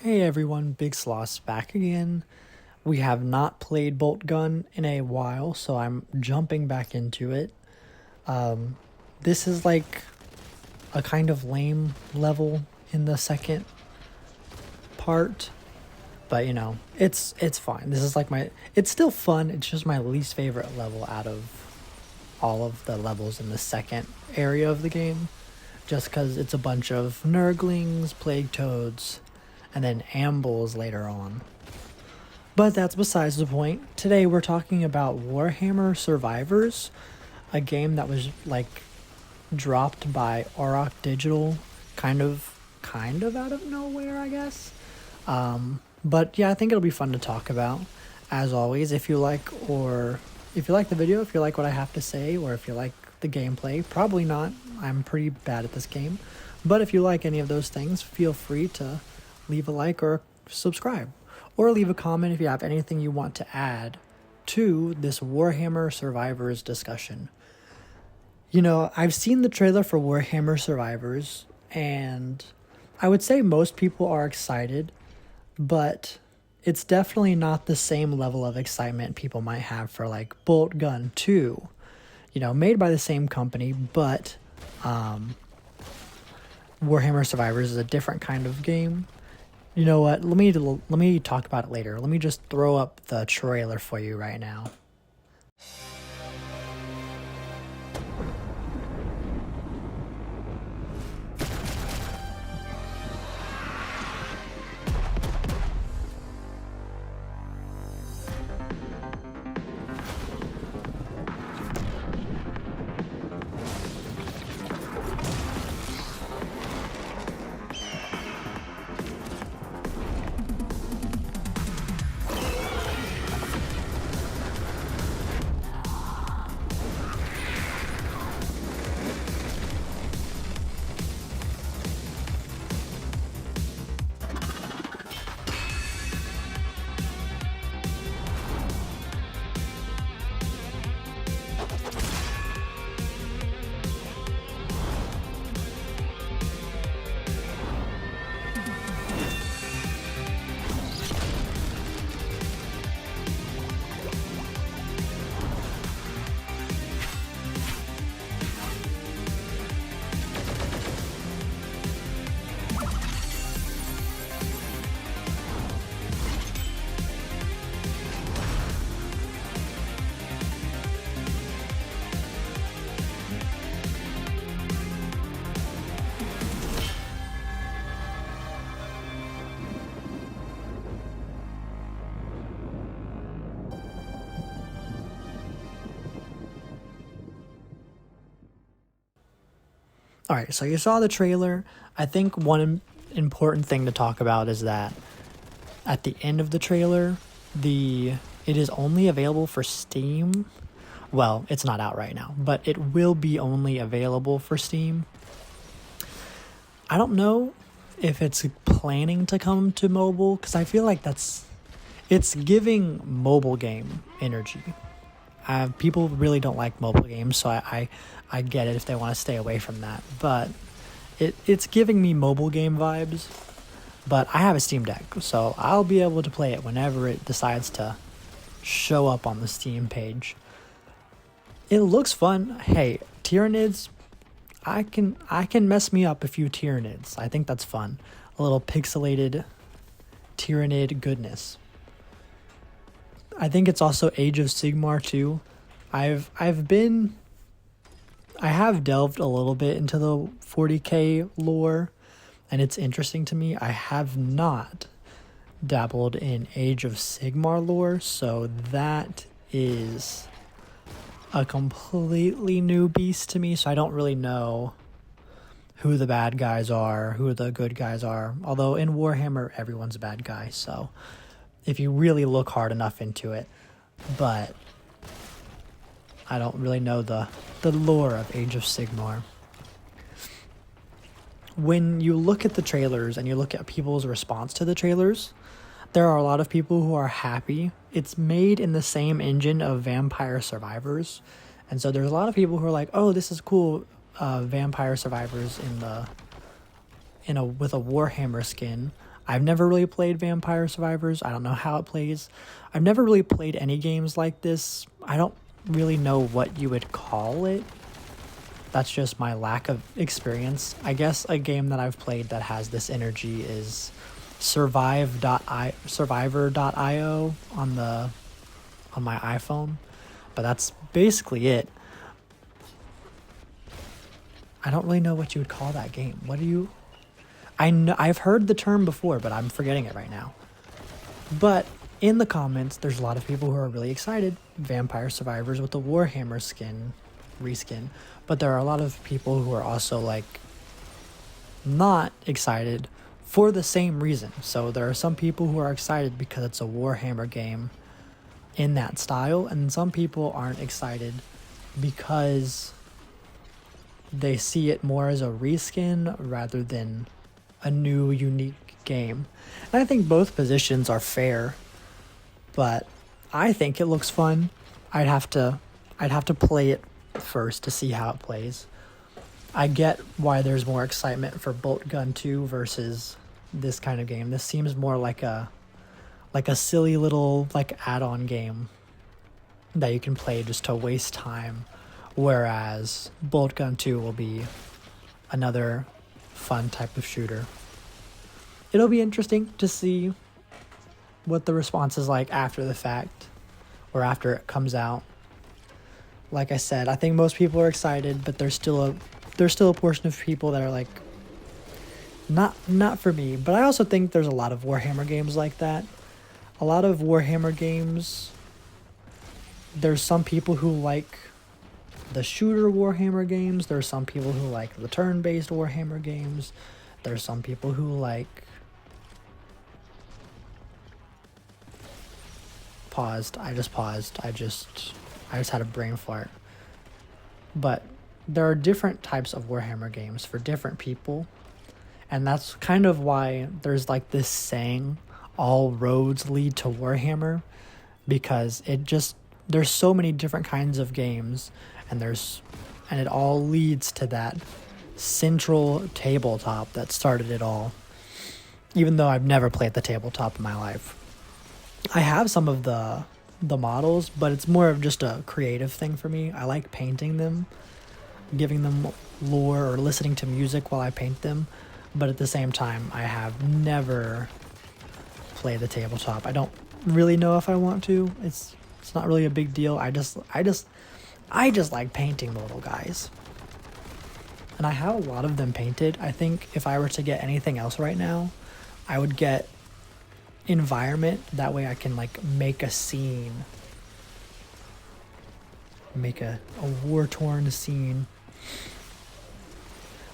Hey everyone, Big Sloss back again. We have not played Bolt Gun in a while, so I'm jumping back into it. This is like a kind of lame level in the second part, but it's fine. This is like it's still fun. It's just my least favorite level out of all of the levels in the second area of the game, just because it's a bunch of Nurglings, Plague Toads, and then Ambles later on. But that's besides the point. Today we're talking about Warhammer Survivors, a game that was like dropped by Auroch Digital, kind of out of nowhere, I guess. But yeah, I think it'll be fun to talk about. As always, if you like the video, if you like what I have to say, or if you like the gameplay, probably not. I'm pretty bad at this game. But if you like any of those things, feel free to leave a like or subscribe. Or leave a comment if you have anything you want to add to this Warhammer Survivors discussion. I've seen the trailer for Warhammer Survivors, and I would say most people are excited, but it's definitely not the same level of excitement people might have for like Bolt Gun 2, made by the same company, but Warhammer Survivors is a different kind of game. You know what? Let me talk about it later. Let me just throw up the trailer for you right now. All right, so you saw the trailer. I think one important thing to talk about is that at the end of the trailer, it is only available for Steam. Well, it's not out right now, but it will be only available for Steam. I don't know if it's planning to come to mobile, because I feel like it's giving mobile game energy. People really don't like mobile games, so I get it if they want to stay away from that. But it's giving me mobile game vibes. But I have a Steam Deck, so I'll be able to play it whenever it decides to show up on the Steam page. It looks fun. Hey, Tyranids, I can mess me up a few Tyranids. I think that's fun. A little pixelated Tyranid goodness. I think it's also Age of Sigmar too. I have delved a little bit into the 40k lore, and it's interesting to me. I have not dabbled in Age of Sigmar lore, so that is a completely new beast to me, so I don't really know who the bad guys are, who the good guys are. Although in Warhammer, everyone's a bad guy, so if you really look hard enough into it. But I don't really know the lore of Age of Sigmar. When you look at the trailers and you look at people's response to the trailers, there are a lot of people who are happy. It's made in the same engine of Vampire Survivors. And so there's a lot of people who are like, oh, this is cool, Vampire Survivors with a Warhammer skin. I've never really played Vampire Survivors. I don't know how it plays. I've never really played any games like this. I don't really know what you would call it. That's just my lack of experience. I guess a game that I've played that has this energy is Survivor.io on my iPhone, but that's basically it. I don't really know what you would call that game. What do you... I've heard the term before, but I'm forgetting it right now. But in the comments, there's a lot of people who are really excited. Vampire Survivors with the Warhammer reskin. But there are a lot of people who are also like not excited for the same reason. So there are some people who are excited because it's a Warhammer game in that style, and some people aren't excited because they see it more as a reskin rather than a new, unique game. And I think both positions are fair, but I think it looks fun. I'd have to play it first to see how it plays. I get why there's more excitement for Bolt Gun 2 versus this kind of game. This seems more like a silly little like add-on game that you can play just to waste time, whereas Bolt Gun 2 will be another fun type of shooter. It'll be interesting to see what the response is like after the fact or after it comes out. Like I said, I think most people are excited, but there's still a portion of people that are like, not for me. But I also think there's a lot of Warhammer games like that. A lot of Warhammer games, there's some people who like the shooter Warhammer games. There's some people who like the turn-based Warhammer games. There's some people who like... I just paused. I just had a brain fart. But there are different types of Warhammer games for different people. And that's kind of why there's like this saying, all roads lead to Warhammer, because there's so many different kinds of games, and it all leads to that central tabletop that started it all. Even though I've never played the tabletop in my life. I have some of the models, but it's more of just a creative thing for me. I like painting them, giving them lore, or listening to music while I paint them. But at the same time, I have never played the tabletop. I don't really know if I want to. It's not really a big deal. I just like painting the little guys. And I have a lot of them painted. I think if I were to get anything else right now, I would get environment. That way I can like make a scene, make a war-torn scene.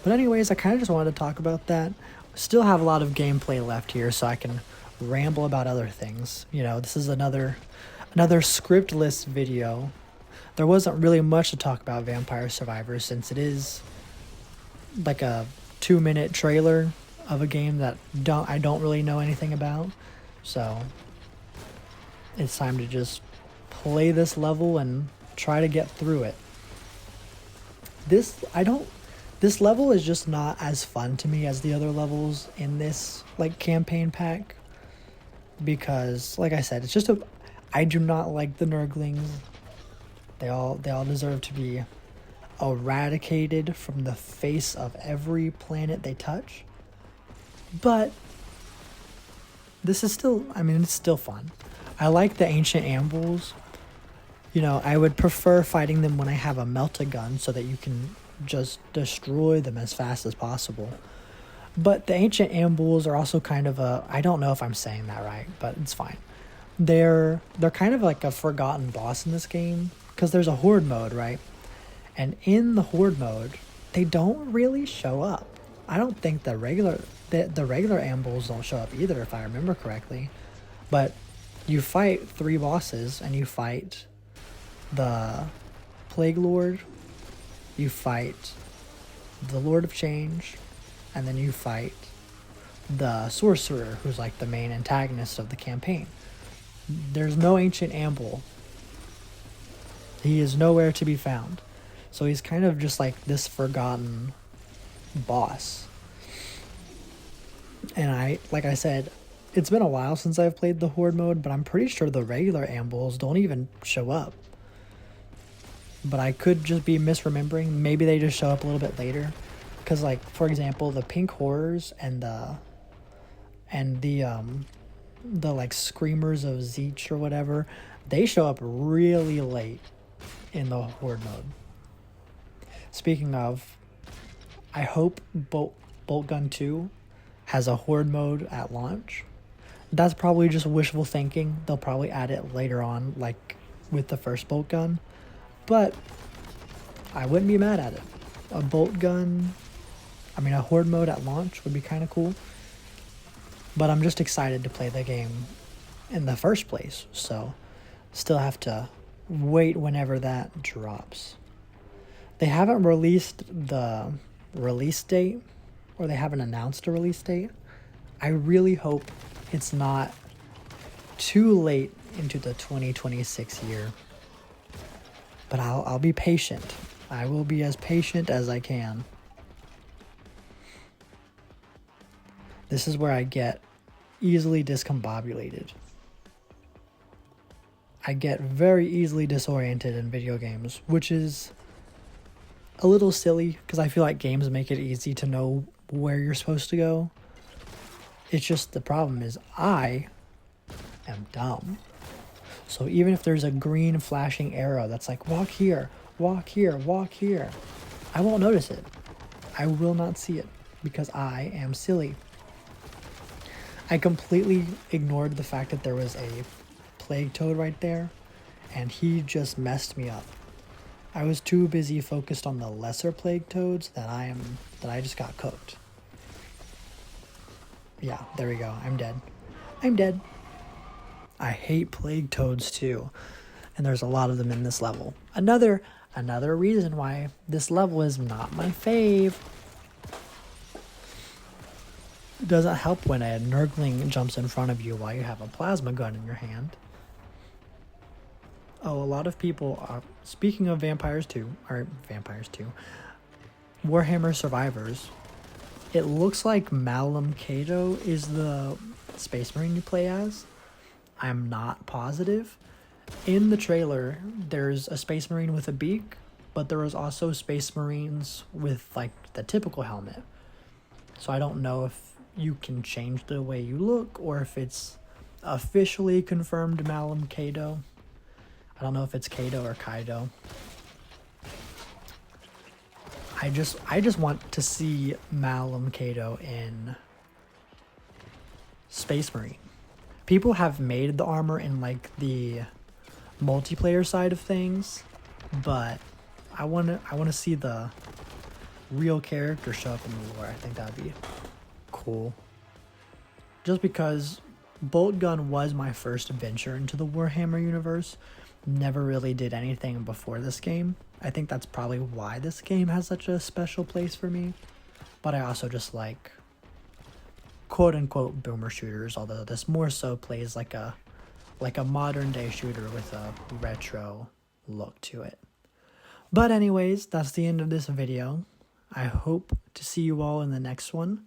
But anyways, I kind of just wanted to talk about that. Still have a lot of gameplay left here, so I can ramble about other things. You know, this is another scriptless video. There wasn't really much to talk about Vampire Survivors, since it is like a 2-minute trailer of a game that I don't really know anything about. So it's time to just play this level and try to get through it. This level is just not as fun to me as the other levels in this like campaign pack, because like I said, I do not like the Nurglings. They all deserve to be eradicated from the face of every planet they touch. But this is still, it's still fun. I like the ancient ambuls. You know, I would prefer fighting them when I have a melt-a-gun so that you can just destroy them as fast as possible. But the ancient ambuls are also kind of I don't know if I'm saying that right, but it's fine. They're kind of like a forgotten boss in this game, because there's a horde mode, right? And in the horde mode, they don't really show up. I don't think the regular ambuls don't show up either, if I remember correctly. But you fight 3 bosses, and you fight the Plague Lord, you fight the Lord of Change, and then you fight the Sorcerer, who's like the main antagonist of the campaign. There's no ancient ambul. He is nowhere to be found. So he's kind of just like this forgotten boss. And like I said, it's been a while since I've played the Horde mode, but I'm pretty sure the regular ambuls don't even show up. But I could just be misremembering. Maybe they just show up a little bit later. Because, like, for example, the pink horrors and the like screamers of Zeech or whatever, they show up really late in the Horde mode. Speaking of, I hope Bolt Gun 2 has a Horde mode at launch. That's probably just wishful thinking. They'll probably add it later on, like with the first Bolt Gun. But I wouldn't be mad at it. A Horde mode at launch would be kind of cool. But I'm just excited to play the game in the first place. So still have to wait whenever that drops. They haven't released the release date, or they haven't announced a release date. I really hope it's not too late into the 2026 year. But I'll be patient. I will be as patient as I can. This is where I get easily discombobulated. I get very easily disoriented in video games, which is a little silly because I feel like games make it easy to know where you're supposed to go. It's just the problem is I am dumb. So even if there's a green flashing arrow that's like, walk here, walk here, walk here, I won't notice it. I will not see it because I am silly. I completely ignored the fact that there was a plague toad right there, and he just messed me up. I was too busy focused on the lesser plague toads that I just got cooked. Yeah, there we go. I'm dead. I'm dead. I hate plague toads too, and there's a lot of them in this level. Another reason why this level is not my fave. It doesn't help when a Nurgling jumps in front of you while you have a plasma gun in your hand. Oh, a lot of people are, speaking of Warhammer 2, Warhammer Survivors, it looks like Malum Cato is the Space Marine you play as. I'm not positive. In the trailer, there's a Space Marine with a beak, but there was also Space Marines with like the typical helmet. So I don't know if you can change the way you look or if it's officially confirmed Malum Cato. I don't know if it's Kato or Kaido. I just want to see Malum Cato in Space Marine. People have made the armor in like the multiplayer side of things, but I want to see the real character show up in the lore. I think that'd be cool. Just because Bolt Gun was my first venture into the Warhammer universe, never really did anything before this game. I think that's probably why this game has such a special place for me. But I also just like quote-unquote boomer shooters, although this more so plays like a modern day shooter with a retro look to it. But anyways, that's the end of this video. I hope to see you all in the next one.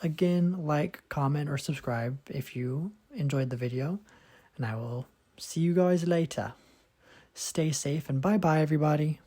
Again, like, comment, or subscribe if you enjoyed the video, and I will see you guys later. Stay safe, and bye-bye, everybody.